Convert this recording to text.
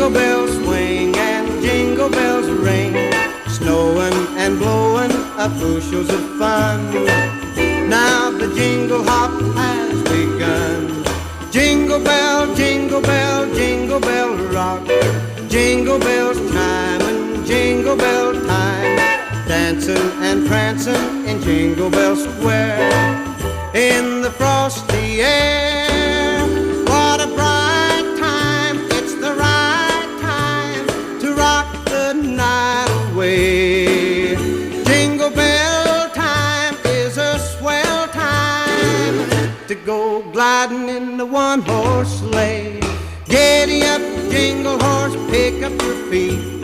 Jingle bells swing and jingle bells ring, snowing and blowing up bushels of fun. Now the jingle hop has begun. Jingle bell, jingle bell, jingle bell rock, jingle bells chiming, jingle bell time, dancing and prancing in Jingle Bell Square. In the frosty air, what a bright time, it's the right time to rock the night away. Jingle bell time is a swell time to go gliding in the one-horse sleigh. Giddy up, jingle horse, pick up your feet,